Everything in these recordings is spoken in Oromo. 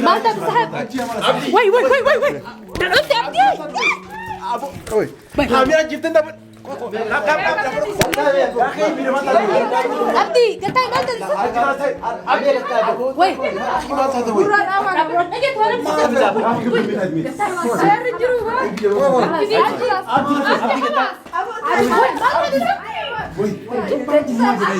ما تسحب وي وي وي وي وي انت عبدي وي حامي جبت انت عبدي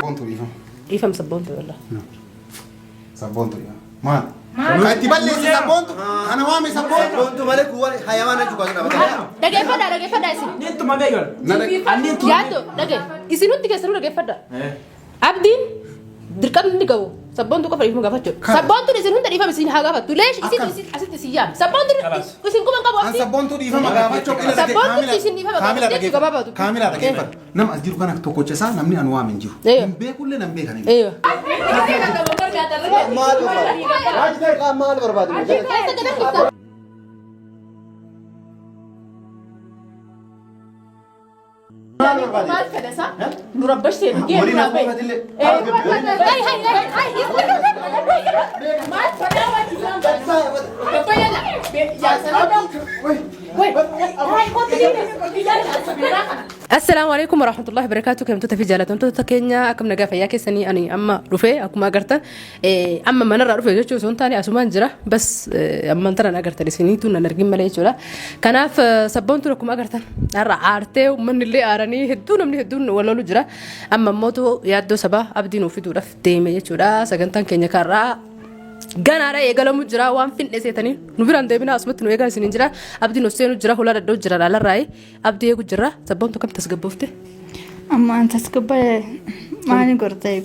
قلت وي يفهم سبونتو ولا سبونتو يا ما انت بلي سبونتو انا وامي سبونتو مالك هو حيوان انت كذا دقي فدا اسي انت ما جايل يادو دقي اسينو تكسروا دقي فدا عبدين دركم ندغو سبونتو كفر يفهم غفتو سبونتو اسينو هند يفهم اسين غفتو ليش اسين اسيت سيام سبونتو اسين كومن غبو انا سبونتو يفهم غفتو سبونتو اسين يفهم غفتو كاملا دقي فد نم ازدير كان توكوچسا نمني انوا من جيرو نمبي كل نمبي كان ايوه مال برباد مال فلسا نربش تيجي هاي مال السلام عليكم ورحمة الله وبركاته. كم تتفي جالة أنتو تكينيا أكم نجافة ياكي سني أني أما رفي أكو ما قرتا أما من الرفي جوتشو سونتاني أسمان جرا بس أما أنتنا نقرت لسنين تونا نرجم ملاي جرا كنا في سبونتو لكم قرتا عارته ومن اللي أراني هدون من هدون ولا لجرا أما موتو يادو سبا أبدي نوفي دورا في تيمي جرا سكنتان كينيا كارا ganara eegalamu jira waan finne seetanii nu biraan deebina asumatti nu eegan isin jira abdi nu seenu jira hula daddoo jira lalarraay abdi eegu jira sabboontu kam tasgabboofte amma an tasgabba maani gortay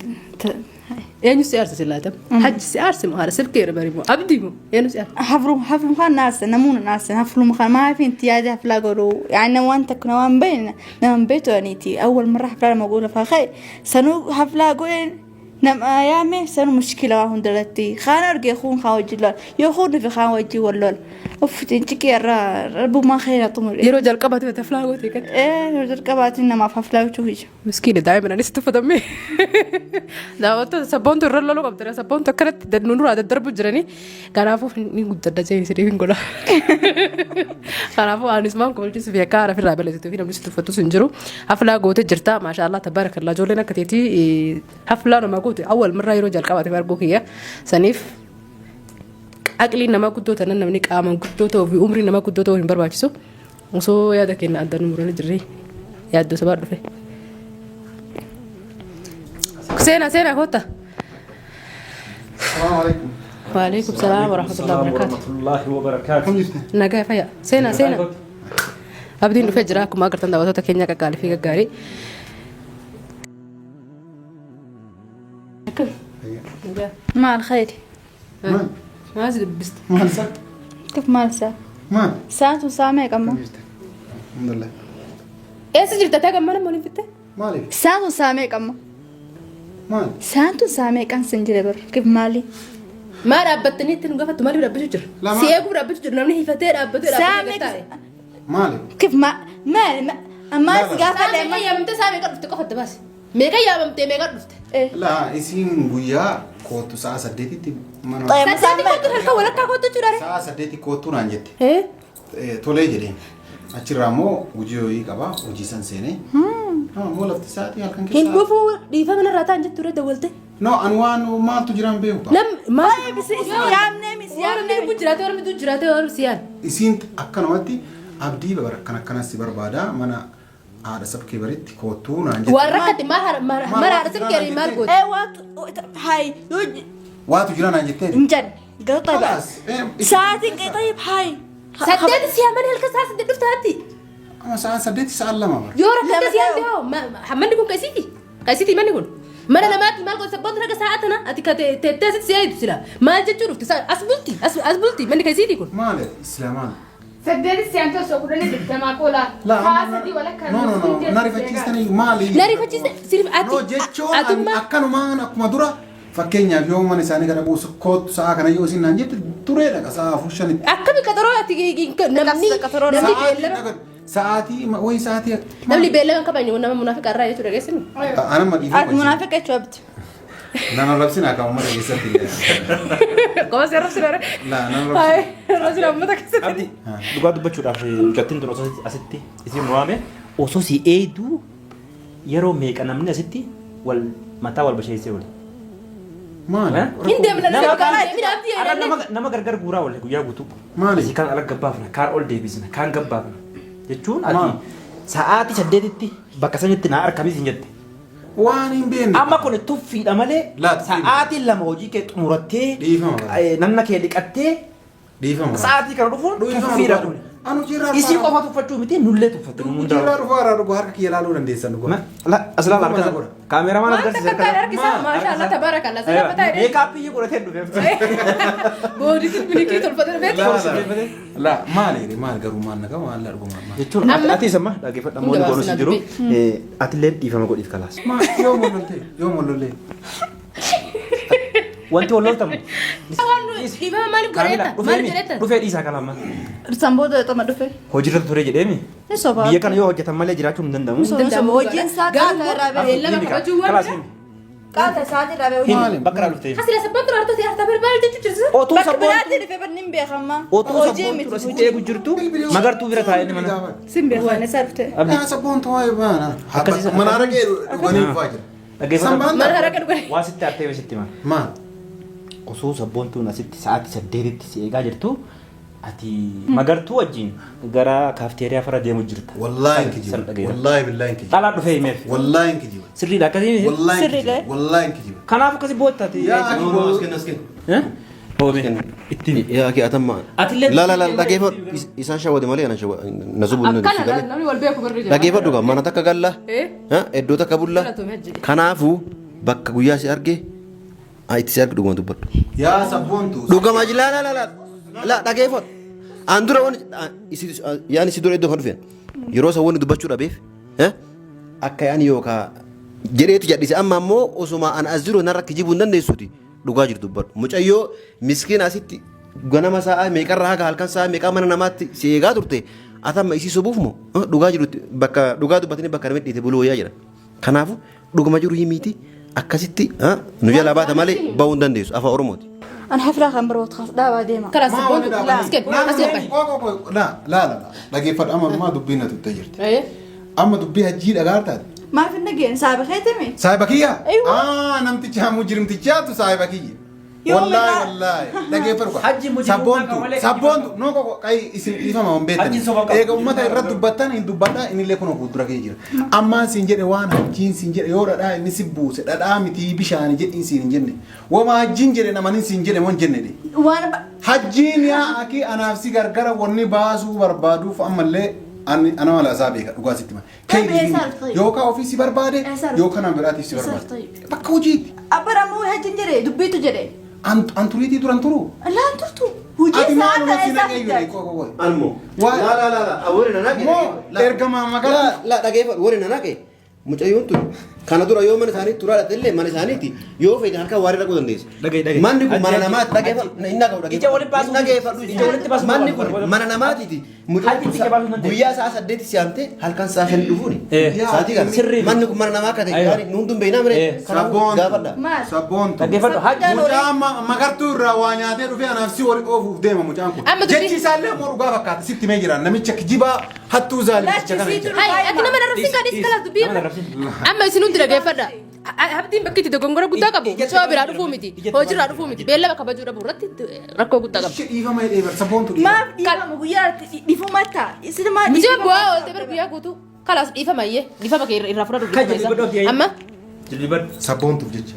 eenyu si aarsi silaatam hajji si aarsi maara silkeera barimu abdi mu eenyu si hafru khan naas namuna naas haflu ma fi intiyaaji hafla goru yani wanta kuna wan bayna nam beto aniti awwal marra hafla magula fa khay sanu hafla goen نم أيامي سنو مشكلة واحد دلتي خانة أرجع خون خواجلال يخون في خواجي والله أوف تنتكي ربو ما خير طمر يرجع القبات وتفلاقوا تيكت يرجع القبات إنما ما ففلاقوا شويش مسكينة دائما أنا استفدت مني ده وقت سبونت الرلا لو قبضنا سبونت كانت دنونو هذا الضرب جراني كان عارفه نقول ده جاي سريفين كله كان عارفه أنا اسمه قبل جالس في كارا في الرابلة تفينا بنشوف تفتو سنجرو أفلاقوا تجرتا ما شاء الله تبارك الله جولنا كتيتي حفلة ما أول مرة يرجع القبات فارقوكية سنيف أكلي نما كنتو تنن منك آمن كنتو تو في عمري نما كنتو تو هنبر باجسو وسو يا دكين أدنى مرة جري يا دو سبار في سينا خوتا السلام عليكم وعليكم السلام ورحمة الله وبركاته نجا فيا سينا أبدي نفجركم ما قرتنا دوتو تكينيا كقالي في كقاري ما الخير ما زلبست ما لسه كيف ما لسه ما ساعة وسامع كم الحمد لله إيه سجلت تاجا ما نموني فته مالي ساعة وسامع كم مال ساعة وسامع كان سنجري بر كيف مالي ما رابطني تنقفت مالي رابط جر سيأكو رابط جر نمني هفتة رابط مالي كيف ما سقافة دائما يا متى سامع قرفت قفت بس ميجا يا ممتى ميجا قرفت لا اسين غويا كوتو ساعة سديتي ما طيب سادتي كوتو هلكا ولا كوتو جراري ساعة سديتي كوتو نانجت إيه تولي جدين أشرامو وجيو يكابا وجيسان سيني مو لفت ساعتي هالكن كيس هندوفو ديفا من الراتان جت ترى دولته نو أنوان ما تجرام بيوبا لم ما بس سيام نمي سيان نمي بجراتي ولا بدو جراتي ولا سيان اسين أكنواتي أبدي ببركنا كنا سبر بادا منا هذا سب كبرت كوتون عن وركتي ما رأسك كريم ماركوت وات هاي واتو جيران عن جتة انجن قال طيب ساعتك طيب هاي سديت سيان من هالكساس سديت دفتاتي أما ساعة سديت ساعة لما مر يورك كده سيان بيو ما حمد يكون كاسيتي ما نكون ما أنا ما مالكو سبض لك ساعتنا أتيك تتسد سياد سلا ما جتشوف تسال أسبلتي من كاسيتي يكون ماله إسلامان سديت السيانتو سوكرني دكتما كولا خاصتي ولا كان نو ناري فتشيستني مالي ناري فتشيست سيرف نو جتشون أكانو ما أنا كمدورة فكينيا اليوم أنا ساني كنا بوس كود ساعة كنا يوسين نانجت تورينا كساعة فوشاني أكمل كتروا أتيجي نمني ساعتي ما وين ساعتي نملي بيلا كمان يقولنا منافق الرأي ترى جسمي أنا ما دي منافق أشوبت Nana rabsina ka ummata keessatti. Qofa si arrabsina re. La nana Hai, rabsina. arrabsina ummata keessatti. Abdi dhugaa dubbachuudhaaf mucattiin tun osoo asitti isin waame osoo si eeyduu yeroo meeqa namni asitti wal mataa wal basheessee wali. Maali? Hin deemna nama midhaatti nama gargar guuraa wal guyyaa guutuu. Maali? Asii kaan ala gabbaafna kaan ol deebisna kaan gabbaafna jechuun ati sa'aatii 8tti bakka sanitti naa argamis hin jette. Waan hin beekne. Amma kun tuffiidha malee Laata, sa'aatii 2 hojii kee xumurattee namna kee dhiqattee Dhiifama. sa'aatii kana dhufuun tuffiidha kun. Anu jirraa. Isii qofa tuffachuu miti nullee tuffatte nu Jirraa hundaa. dhufaa irraa dhuguu harka kiyya ilaaluu dandeessan dhuguu. Asirraa laafata kaameramaan Waan takka kan harkisa maashaallah tabaarakallah sila mataa jedhee. meekaappii godhatee dhufeef. Boodiitti bilikii tolfatee beektu. La maali maali garuu maal nagaa maal la dhuguu maal. Jechuun ati sama dhaggeeffadha moonni bonus jiru atiillee dhiifama godhiif kalaas. Ma yoo molollee. Wanti wal loltamu. Dhiibama maaliif godheetta? Maaliif jedhetta? Dhufee dhiisaa kalama. Samboota xoma dhufe. Hojiirra ture jedheemi. Ni soba. Biyya kana yoo hojjetan malee jiraachuu hin danda'amu. Soba hojiin isaa qaata irraa ba'e. Beellama kabajuu waan Kalaas jira. himi. Qaata isaati irraa ba'e hojii. Himi bakka irraa dhuftee. Asila sabbantu raartoti harta barbaadu jechuun jirtu. Otuu Bakka sabboon biraatti dhufe banni hin beekama. otuu Hojii sabboon miti asitti hojii. eegu jirtu magartuu bira taa'ee mana. Sin beekama isaa dhufte. Yaa sabboon tawaa baana. Mana argee dhuganii dhufaa jira. Dhaggeeffadha. Mana haraka dhuganii. Waa sitti artee sitti maal. Maal? Osoo sabboon tun asitti sa'aatii 8tti si eegaa jirtu ati magartuu wajjin gara kaafteeriyaa fara deemu jirta. Wallaahi kijiba. Wallaahi billaahi kijiba. Xalaa dhufee himeef. Wallaahi kijiba. Sirriidha akkasii. Wallaahi Sirri kijiba. ga'e? Wallaahi kijiba. Kanaaf akkasii boottaati. Yaa Askin. Hoome. Ittiin. Yaa kee atamma. Atillee. La dhageeffadhu isaan shawwate malee ana na subu Akkana namni wal beeku barri jira. dhageeffadhu gaa mana takka galla iddoo takka bulla kanaafuu bakka guyyaa si arge itti si arge dhuguma dubbadhu. Yaa sabboontu. Dhugama ji la dhageeffadhu. An dura waan yaani si dura iddoo kan dhufeen yeroo san wanni dubbachuu dhabeef akka yaani yookaan jedheetu jedhise amma ammoo osuma an as jiru narra kijibuu hin dandeessuuti dhugaa jirtu dubbadhu. Mucayyoo miskiin asitti ganama sa'a meeqarraa haga halkan sa'a meeqaa mana namaatti si eegaa turte atamma isii sobuuf moo dhugaa jirutti bakka dhugaa dubbatanii bakka namatti dhiite buluu wayyaa jedha. Kanaafuu dhuguma jiru himiiti akkasitti nu jalaa baata malee bahuu hin dandeessu afaan Oromooti. An xaflaa kan biroo takaas dhaabaa deema. Karaa sabboontu asken asken. La dhageeffadhu amma ammaa dubbiin na tuttee jirti. Amma dubbii hajjii dhagaartaati. Maaf hin dhageen saaba keetame. Saahiba kiyya? Aywa. Namticha hamu jirimtichaatu saahiba kiyya. Yoo Wallaahi dhageeffadhu qaba. Hajji mujibummaa qaba malee Sabboontu noo koko qayi isin dhiifama waan beektan. Hajjiin soba qaba. Eega uummata irratti dubbattan hin dubbadhaa inni illee kunoo fuuldura kee jira. Ammaan siin jedhe waan hajjiin siin jedhe yoo dhadhaa inni si buuse dhadhaa miti bishaani jedhiin siin hin jenne. Wama hajjiin jedhe namanin siin jedhe mon jenne de. Waan Hajjiin yaa akii anaaf si gargara wanni baasuu barbaaduuf ammallee ana mala isaa beeka dhugaa sitti ma. Yookaan ofii si barbaade yookaan an biraatiif si barbaade. Bakka hojiitti. abbara moo hajjin jedhe dubbiitu jedhe. An turiitii turan turu. Laan turtu. Hujii Ati isaa maal ta'e si isaa naqee fidda. yure Almo. Waa- La awwali na naqe. Moo ergamaa magaalaa. La dhageeffadhu warri na naqe. Mucayyoon tun kana dura yoo mana isaanii turaa dhaqillee mana isaaniiti yoo feete halkan waarii dhaquu dandeessa. Dhaga'i. Manni kun mana namaati dhageeffadhu hin dhagahu Ija walitti baasuu. dhageeffadhu. Ija walitti baasuu. Manni kun mana namaatiiti. Hajji ija baasuu dandeessa. Guyyaa sa'a 8 siyaamte halkan sa'a 5 dhufuuni. Saatii kana Sirrii. manni kun mana namaa akka ta'e Aywa. nu hundum beeknaa mire. Sabboontu. Gaafadha. Maal? Sabboontu. Dhaggeeffadhu hajji. Mucaa magartuu irraa waa nyaatee dhufee anaaf si wali oofuuf deema mucaan kun. Amma dubbii- Jechi isaallee immoo dhugaa fakkaata sitti mee jira namicha kijibaa hattuu zaalimicha kana jecha. Hai, ati nama narrabsiin kadhis kalas dubbii. Amma isin hundi dhageeffadha. Abdiin bakki itti dogongora guddaa qabu. Soo biraa dhufuu miti. Hojiirraa dhufuu miti. Beellama kabajuu dhabu irratti rakkoo guddaa qabu. Ishee dhiifama hidhee bara sabboontu dhiifama. Maaf dhiifama guyyaa dhiifama ta'a. Isinuma Mijee bu'aa oolte bara guyyaa guutuu. Kalas dhiifama iyyee. Dhiifama kee irraa fudhadhu dhiifama isaa. Amma Sabboontuuf jecha.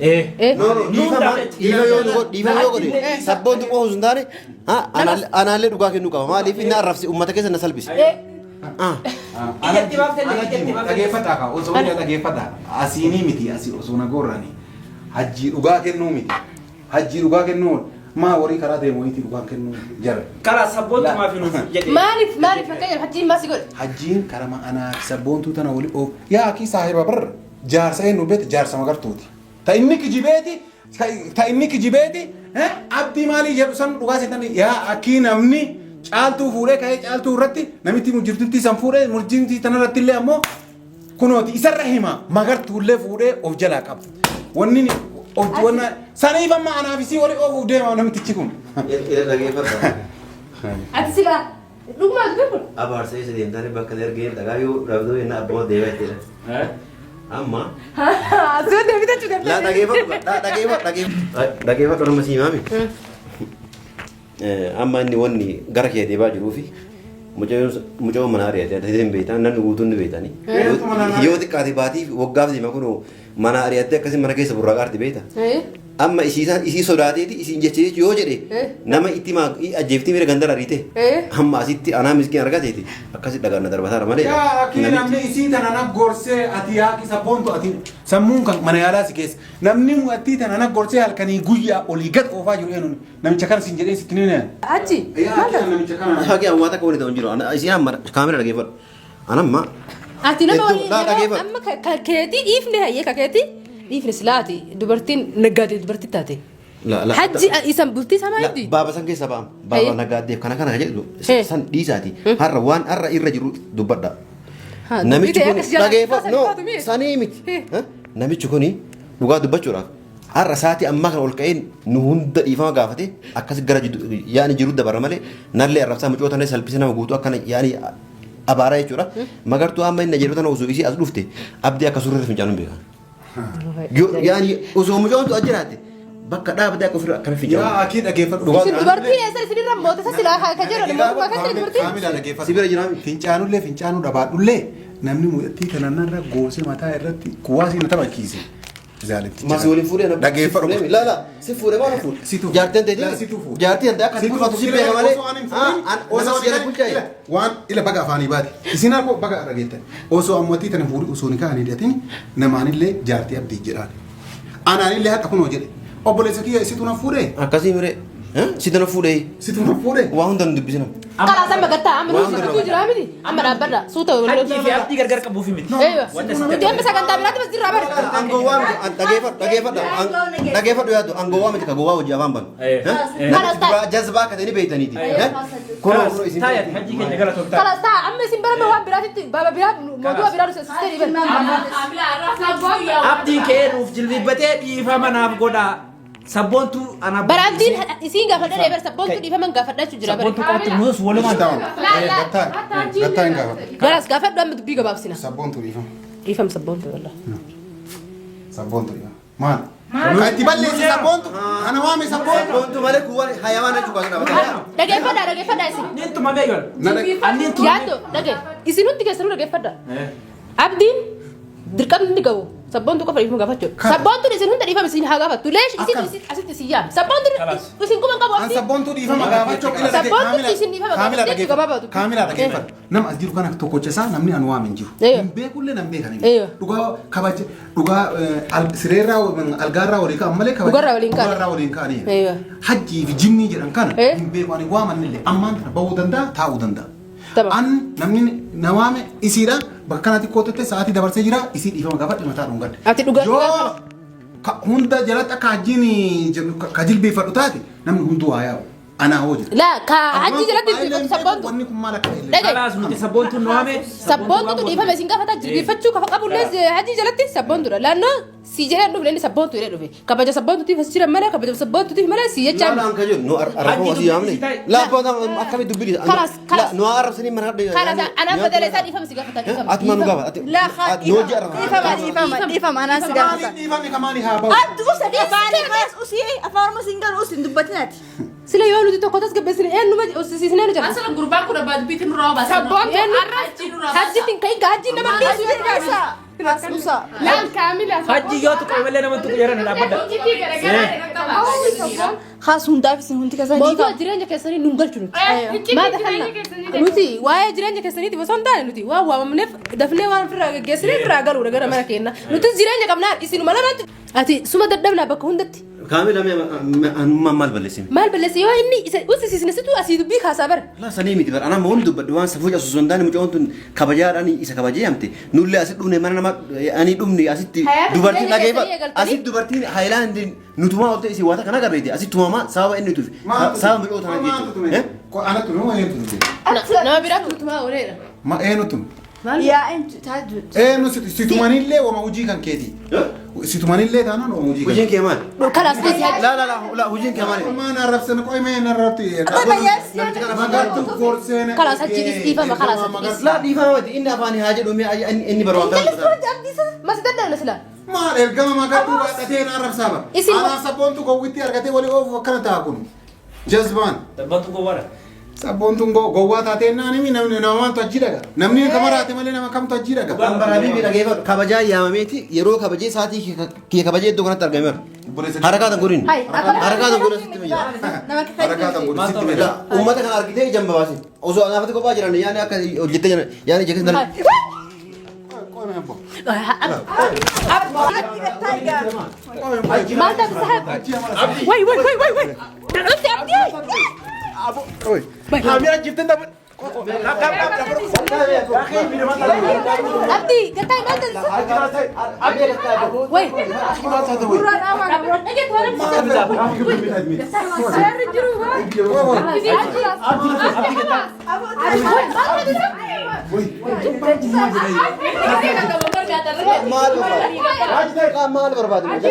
Dhiifama yoo godhe sabboontu qofa osoo hin taane anaallee dhugaa kennuu qaba. Maaliif inni arrabse uummata keessa na salphise. Dhageeffadhaa kaa osoo inni dhageeffadhaa asiinii miti asii osoo na gorranii hajjii dhugaa kennuu miti hajjii dhugaa kennuu maa warii karaa deemu wayitii dhugaa kennuu jara. Karaa sabboontumaa fi nuuf jedhee. maaliif fakkeenyaaf hajjiin maasii godhe. Hajjiin karama anaa sabboontuu tana wali oof yaa akii saahiba barra jaarsa eenyu beete jaarsa magartuuti. Ta inni kijibeeti abdii maalii jedhu san dhugaa seetan yaa akii namni caaltuu fuudhee ka'ee caaltuu irratti namitti murjirtutti san fuudhee murjirtii tanarratti illee ammoo kunooti isarra hima magartuullee fuudhee of jalaa qaba. Wanni Ojuwana sanii famma anaafisi wali ofu deema namtichi kun. Ila dhageeffadha. Ati sila dhugumaa dubbii kun. Abaarsa isa deemtanii bakka dargeen dhagaa yoo dhabdoo inni abbaa deemaa jechuudha. Amma. Asuma deebitachuu dandeenya. Laa dhageeffadhu nama siimaami. Amma inni wanni gara kee deebaa jiruu fi mucaa mana ari'atee hin beektan namni guutuun ni beektanii. Yoo xiqqaate baatii waggaaf deema kun mana ari'atee akkasii mana keessa burraaqaarti beekta. Amma isii sodaateeti isiin jechee yoo jedhe nama itti ajjeeftii miira gandara ariite amma asitti anaa miskiin argateeti akkasi dhagaan na darbataara malee. Yaa akki namni isii tana na gorsee ati yaaqi sabboontu ati sammuun kan mana yaalaa si keessa namni ati tana na gorsee halkanii guyyaa olii gad oofaa jiru eenyuun namicha kana siin jedhee sitti ni neen. Achi. Yaa namicha kana. Haqi ammaata akka wani ta'u jiru isiin amma kaamera dhageeffadhu anamma. Ati nama waliin amma keetii dhiifne hayyee kakeetii. dhiifne silaati dubartiin naggaatee dubartii taate. Hajji isan bultii sama heddi. Baaba san keessa ba'am. Baaba naggaatee kana jedhu san dhiisaati. Har'a waan har'a irra jiru dubbadha. Namichi kun dhageeffatu sanii miti. Namichi kun dhugaa dubbachuudhaaf har'a sa'aatii ammaa kana ol ka'een nu hunda dhiifama gaafate akkas gara yaani jiru dabara malee nallee arrabsaa mucoota illee salphise nama guutuu akkana yaani abaaraa jechuudha. Magartuu amma inni jedhu tana osoo isii as dhufte abdii akka surreef fincaanuun beekan. Yani osoo mucoontu ajjiraate bakka dhaabbatee akka ofirra akkana fincaanuun. Yaa akii dhageeffadhu. Dubartiin eessa isinirra moota isa silaa ka jedhu mootummaa kan ta'e dubartiin. Kaamila dhageeffadhu. Sibira jiraami. Fincaanullee fincaanuu dhabaadhullee namni mudhatii kanarra goosee mataa irratti kuwaasii na taphachiise. Masuulin fuudhee na dhageeffadhu. Laala si fuudhee maal fuudhe? Situ. Jaarteen ta'e jaartiin ta'e akka bulfaatu si beeka malee. Osoo waan ila baga afaanii baate. Isin harkoo baga dhageettan. Osoo ammatii tana fuudhi osoo ni kaanii dhiyatin namaanillee jaartii abdii jedhaan. Anaanillee haqa kunoo jedhe. Obboleessa kiyya isitu na fuudhee. Akkasii miree. Situ na fuudhee. Situ na fuudhee. Waa hunda nu dubbisina. Karaa sama gattaa amma nuti jiraa miti amma dhaabbadha suuta Hajji fi abdii gargar qabuuf miti. nuti amma sagantaa biraatti bas jirraa bara. Angowaa dhageeffadhu yaadu angowaa miti ka gowaa hojii afaan banu. Jazbaa akka ta'e beeytaniiti. Kunoo isin. Taayat hajji keenya gara tokko ta'a. Kalas taa amma isin bara waan biraatitti baaba biraa mootummaa biraa sistee dhiban. Abdiin kee nuuf jilbiibbatee dhiifama naaf godhaa. Sabboontu ana Barabdiin isiin gaafadha dheebar sabboontu dhiifaman gaafadhachuu jira bara. sabboontu qabatte nus walumaan ta'u. Gattaa hin gaafadhu. Garas gaafadhu amma dubbii gabaabsina. Sabboontu dhiifama. Dhiifam sabboontu wallah. Sabboontu dhiifama. Maal? Kan itti balleessi sabboontu. Ana waame sabboontu. Sabboontu malee kuwwan hayawaana jechuudha kana. Dhageeffadha isin. Nintu mamee yoon. Nintu. Yaaddo dhage isinutti keessanuu dhageeffadha. Abdiin dirqamni ni gahu. Sabboontu qofa dhiifama gaafachuu. Sabboontu isin hunda dhiifama isin haa gaafattu. Leesh isin asitti isin yaam. Sabboontu isin kuma qabu An sabboontu dhiifama gaafachuu qila dhage. Sabboontu isin dhiifama Kaamila gaafachuu gabaabatu. Kaamila dhageeffadhu. Nama as jiru kana tokkocha isaa namni anu waamin jiru. Hin beekullee nan beekan. Dhugaa kabaja dhugaa sireerraa algaarraa waliin ka'an malee kabaja. Dhugaarraa waliin ka'anii. Hajjii fi jinnii jedhan kana hin beeku ani waamannillee ammaan kana bahuu danda'a taa'uu danda'a. An namni nawaame isiidha bakka kanatti koototte sa'aatii dabarsee jira isii dhiifama gaafadhe mataa dhungadhe. Ati dhugaa Yoo hunda jalatti akka hajjiin ka jilbeeffadhu taate namni hunduu waa yaa'u. Anaa hoo jira. laa ka hajji jalatti sabboontu. Wanni kun maal akka illee. Dhage Kalaas nuti sabboontu nu waame. sabboontu dhiifama isin gaafata jilbeeffachuu kafa qabullee hajji jalatti sabboontuudha. Laannoo si jedhan dhufe inni sabboontu jedhee dhufe. Kabaja sabboontuutiif as jiran malee kabaja sabboontuutiif malee si jechaan. Laalaan ka jiru nu arraboo asii yaamne. Laaphoota akkamitti dubbisi. Nu arrabsanii mana hadhee. Kanas anaan fedeleesaa dhiifama si gaafata dhiifama. Ati manu gaafata. Nu hojii arrabaa. dhiifama anaan si gaafata. Dhiifamni kamaanii haa bahu. Addu usi afaanuma singan usi dubbatinaati. Sila yoo nuti tokko tasgabbeessine eenyuma usisiisnee nu jira. Asal gurbaan kun abbaa dubbiitiin nurraa obaasa. Sabboontu hajjitiin kai hajjiin nama dhiisu Musa. Laal kaamila. Hajji yoo tuqame malee nama tuqu jedhan dhaabbadha. Hojii garagaraa. Haas hundaaf isin hundi kasaa mootummaa jireenya keessanii nun galchu nuti. Maata kana nuti waa'ee jireenya keessaniiti osoo hin taane nuti waan waamamneef dafnee waan ofirraa geggeessinee irraa galuudha gara mana keenya. Nuti jireenya qabnaa isinuma lamatti. Ati suma dadhabnaa bakka hundatti. Kaamila anummaan maal balleessime? Maal balleesse yoo inni usisiisne situ asii dubbii kaasaa bara. Laa sanii miti bara anamma hundi dubbadhu waan safuu casu sun daani mucaan tun kabajaadhaan isa kabajee hamte nullee asitti dhufne mana nama ani dhufne asitti dubartiin dhageeffatu asitti dubartiin haayilaandiin nutumaa oltee isii waata kana agarreeti asitti tumamaa sababa inni tuuf sababa mucaa tanaa jechuudha. Anatu nama eenyutu nuti. Nama biraatti nutumaa ooleera. Ma eenyutu? يا انت تهدد إيه نو ستوماني لي وما وجي كان كيدي ستوماني لي تانا وما وجي وجين كمان خلاص بس لا وجين كمان ما نعرف سنة قوي ما نعرف تي طيب يا سيدي ما قلت كورسين خلاص هتجي استيفا ما خلاص لا دي فهمت إني أفاني حاجة دومي إني بروح ما تقدر نسلا ما الجامعة ما قلت وقتين نعرف سبب أنا سبونتو قويتي أركتي ولي أوف وكان تاكون جذبان Bantu kau wara. سبونتو قوات أتين ناني مين نمني نمان تجيرك نمني كمرة أتمنى نما كم تجيرك Bukan barabi bila gaya kabaja ya mameti yero kabaja saati ki kabaja itu kan tergamer. Harakat gurin. Harakat gurin sistem ya. حركات أقول ست La ميلا umat kan arkite jam bawasi. Oso anak itu kau bajaran yani akan jitte yani jadi dari. قوي ما يبغى ما انت بسحب وي وي وي وي وي انت عبدي عبدي قطعي ما انت وي Mal berbadi. هاي